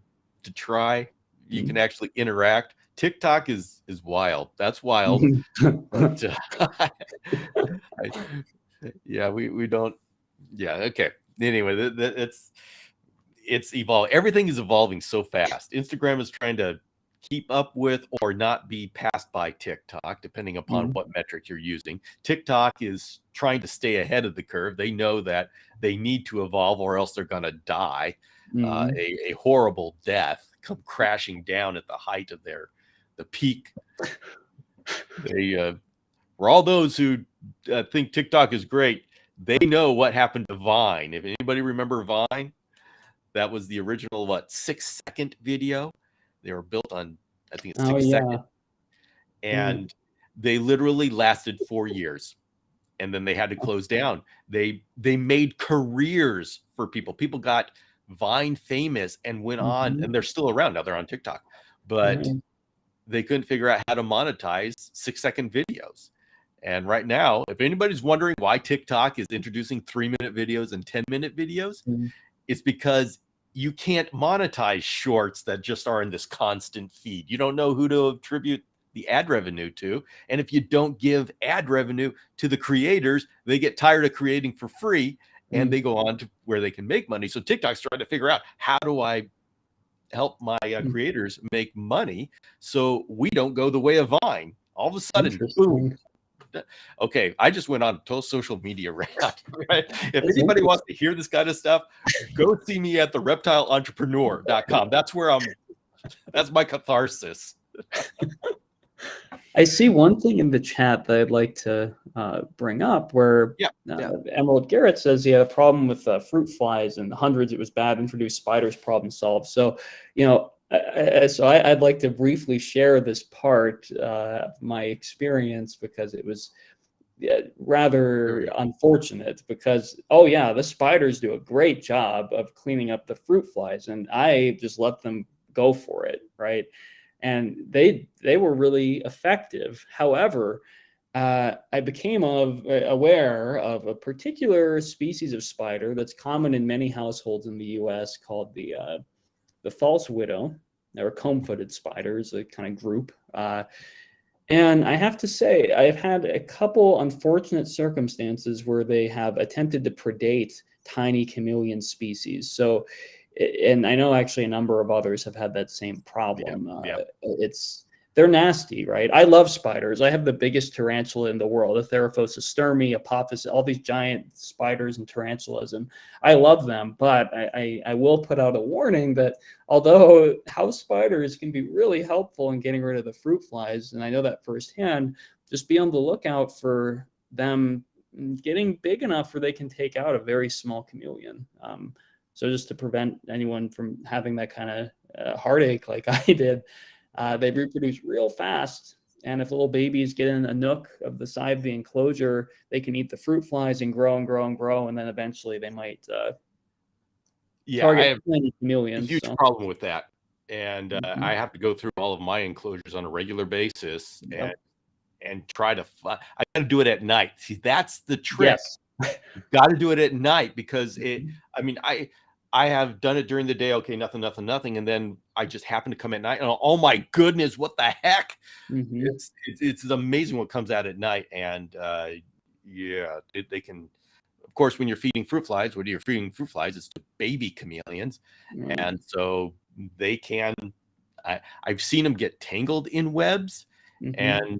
try. You can actually interact. TikTok is wild. That's wild. But, we don't. Yeah, okay. Anyway, it's evolving. Everything is evolving so fast. Instagram is trying to keep up with or not be passed by TikTok, depending upon what metric you're using. TikTok is trying to stay ahead of the curve. They know that they need to evolve or else they're going to die a horrible death, come crashing down at the height of the peak. They for all those who think TikTok is great, they know what happened to Vine. If anybody remember Vine, that was the original 6-second video. They were built on, I think it's 6 seconds, and they literally lasted 4 years, and then they had to close down. They made careers for people. People got Vine famous and went on, and they're still around now. They're on TikTok, but they couldn't figure out how to monetize 6-second videos. And right now, if anybody's wondering why TikTok is introducing 3-minute videos and 10-minute videos, it's because you can't monetize shorts that just are in this constant feed. You don't know who to attribute the ad revenue to. And if you don't give ad revenue to the creators, they get tired of creating for free and they go on to where they can make money. So TikTok's trying to figure out, how do I help my creators make money so we don't go the way of Vine? All of a sudden, boom. Okay, I just went on a total social media rant. Right? If anybody wants to hear this kind of stuff, go see me at the reptileentrepreneur.com. That's where that's my catharsis. I see one thing in the chat that I'd like to bring up where Emerald Garrett says he had a problem with fruit flies and hundreds. It was bad, introduced spiders, problem solved. So, I'd like to briefly share this part of my experience, because it was rather unfortunate, because, the spiders do a great job of cleaning up the fruit flies, and I just let them go for it, right? And they were really effective. However, I became aware of a particular species of spider that's common in many households in the U.S. called the false widow, or comb-footed spiders, a kind of group. And I have to say, I've had a couple unfortunate circumstances where they have attempted to predate tiny chameleon species. So, and I know actually a number of others have had that same problem. They're nasty, right? I love spiders. I have the biggest tarantula in the world, a Theraphosa sturmi, Apophis, all these giant spiders and tarantulas, and I love them. But I will put out a warning that although house spiders can be really helpful in getting rid of the fruit flies, and I know that firsthand, just be on the lookout for them getting big enough where they can take out a very small chameleon. So just to prevent anyone from having that kind of heartache like I did, they reproduce real fast. And if little babies get in a nook of the side of the enclosure, they can eat the fruit flies and grow and grow and grow. And then eventually they might target I have many chameleons. A huge problem with that. And I have to go through all of my enclosures on a regular basis and try to I got to do it at night. See, that's the trick. Yes. You got to do it at night, because I have done it during the day. Okay, nothing. And then I just happen to come at night. And oh my goodness, what the heck? It's amazing what comes out at night. And they can, of course, when you're feeding fruit flies, it's to baby chameleons. And so they can, I've seen them get tangled in webs, and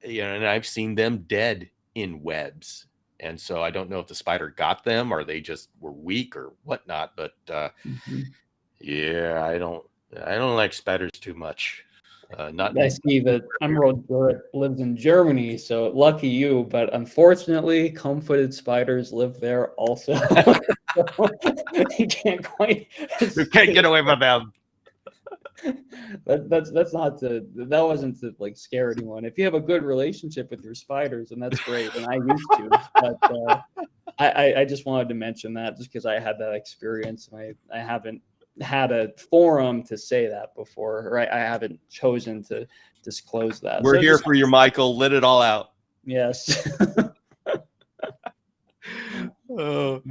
I've seen them dead in webs. And so I don't know if the spider got them or they just were weak or whatnot, but I don't like spiders too much. I see that Emerald Garrett lives in Germany, so lucky you. But unfortunately, comb-footed spiders live there also. You can't get away from them. That's not that wasn't to like scare anyone. If you have a good relationship with your spiders, and that's great, and I used to, but I just wanted to mention that just because I had that experience, and I haven't had a forum to say that before, or I haven't chosen to disclose that. We're here for you, Michael. Let it all out. Yes. Oh,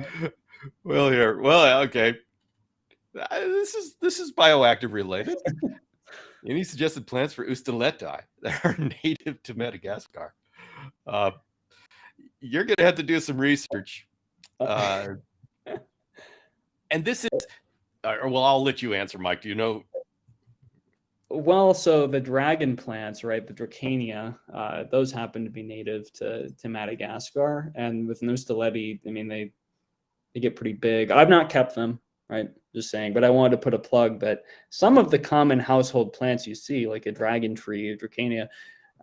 well, okay. This is bioactive related. Any suggested plants for Ustaleti that are native to Madagascar? You're going to have to do some research. And this is, well, I'll let you answer, Mike. Do you know Well, so the dragon plants, right, the Dracania, those happen to be native to Madagascar. And with Nostaleti, I mean, they get pretty big. I've not kept them, right? Just saying. But I wanted to put a plug that some of the common household plants you see, like a dragon tree, Dracania,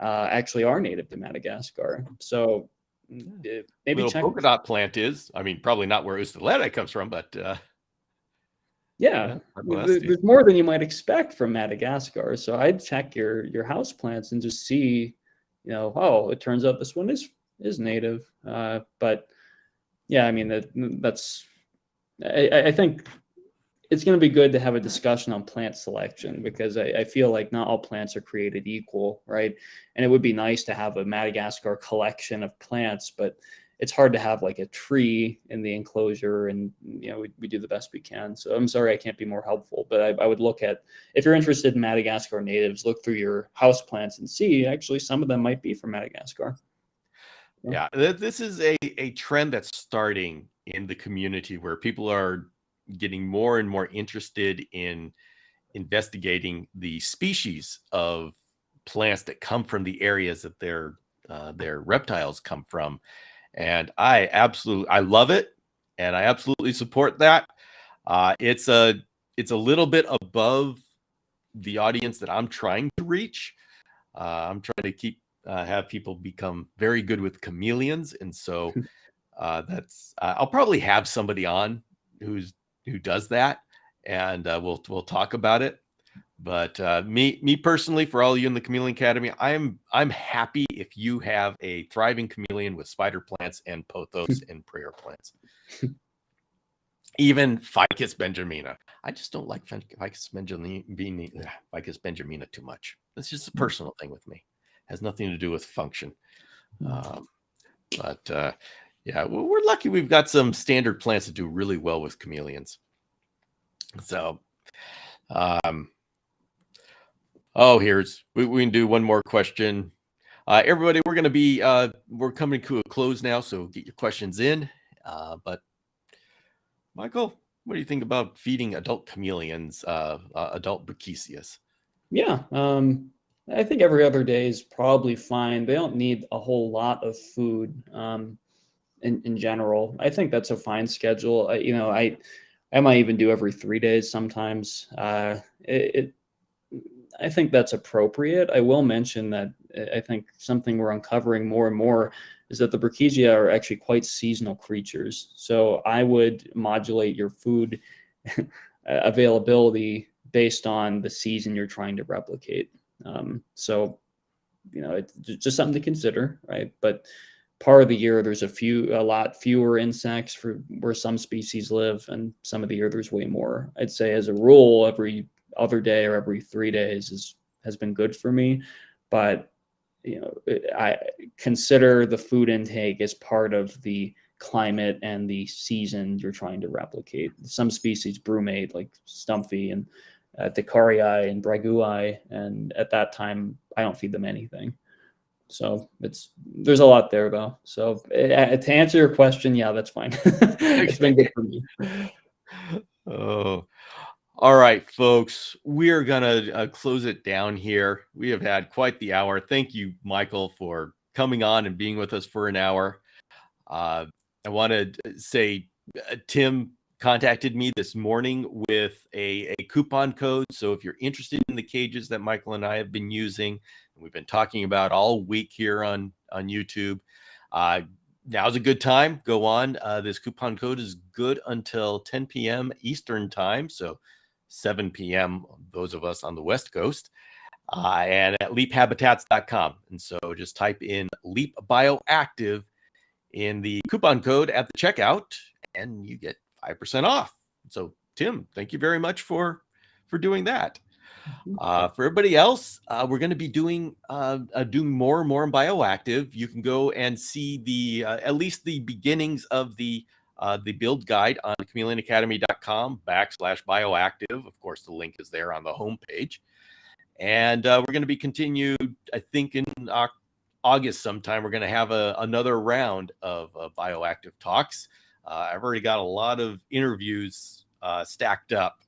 actually are native to Madagascar. So maybe Little check. polka dot plant is. I mean, probably not where Ustaleta comes from, but Yeah, there's more than you might expect from Madagascar. So I'd check your house plants and just see, oh, it turns out this one is native. But yeah, I mean that's I think it's going to be good to have a discussion on plant selection, because I feel like not all plants are created equal, right? And it would be nice to have a Madagascar collection of plants, but it's hard to have like a tree in the enclosure, and we do the best we can. So I'm sorry I can't be more helpful, but I would look at, if you're interested in Madagascar natives, look through your house plants and see actually some of them might be from Madagascar. Yeah, this is a trend that's starting in the community where people are getting more and more interested in investigating the species of plants that come from the areas that their reptiles come from. And I love it, and I absolutely support that. It's a little bit above the audience that I'm trying to reach. I'm trying to have people become very good with chameleons, and so that's I'll probably have somebody on who does that, and we'll talk about it. But me personally, for all of you in the Chameleon Academy, I'm happy if you have a thriving chameleon with spider plants and pothos and prayer plants. Even Ficus benjamina. I just don't like Ficus benjamina too much. It's just a personal thing with me. It has nothing to do with function. But yeah, we're lucky we've got some standard plants that do really well with chameleons. So, we can do one more question. Everybody, we're going to be we're coming to a close now, so get your questions in. But Michael, what do you think about feeding adult chameleons, adult Brachisius? Yeah, I think every other day is probably fine. They don't need a whole lot of food in general. I think that's a fine schedule. I might even do every 3 days sometimes. I think that's appropriate. I will mention that I think something we're uncovering more and more is that the Brachysia are actually quite seasonal creatures. So I would modulate your food availability based on the season you're trying to replicate. So, it's just something to consider, right? But part of the year, there's a lot fewer insects for where some species live, and some of the year there's way more. I'd say as a rule, every other day or every 3 days has been good for me. But I consider the food intake as part of the climate and the season you're trying to replicate. Some species brumate, like Stumpy and Decarii and Bragui, and at that time I don't feed them anything. So there's a lot there though. So to answer your question, yeah, that's fine. It's been good for me. Oh, all right, folks, we are gonna close it down here. We have had quite the hour. Thank you, Michael, for coming on and being with us for an hour. I want to say Tim contacted me this morning with a coupon code. So if you're interested in the cages that Michael and I have been using, and we've been talking about all week here on YouTube, now's a good time. Go on. This coupon code is good until 10 p.m. Eastern time. So 7 p.m. those of us on the West Coast, and at leaphabitats.com. And so just type in Leap Bioactive in the coupon code at the checkout, and you get 5% off. So Tim, thank you very much for doing that. For everybody else, we're going to be doing more and more in Bioactive. You can go and see the at least the beginnings of the build guide on chameleonacademy.com/bioactive. Of course, the link is there on the homepage. And we're going to be continued, I think, in August sometime. We're going to have another round of Bioactive talks. I've already got a lot of interviews stacked up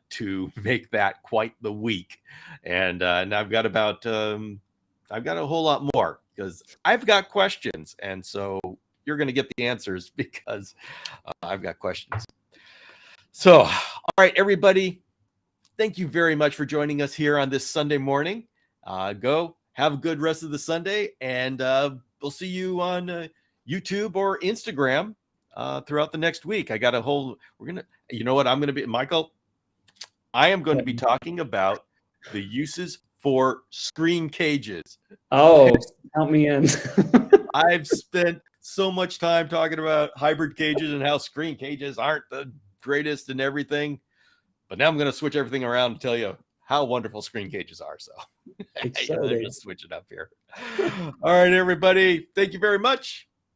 to make that quite the week. And I've got about I've got a whole lot more because I've got questions, and so you're going to get the answers because I've got questions. So, all right, everybody, thank you very much for joining us here on this Sunday morning. Go have a good rest of the Sunday, and we'll see you on YouTube or Instagram throughout the next week. I got a whole, you know what I'm going to be, Michael? I am going to be talking about the uses for screen cages. Oh, count me in. I've spent so much time talking about hybrid cages and how screen cages aren't the greatest and everything. But now I'm going to switch everything around and tell you how wonderful screen cages are. So I'm just switching up here. All right, everybody. Thank you very much.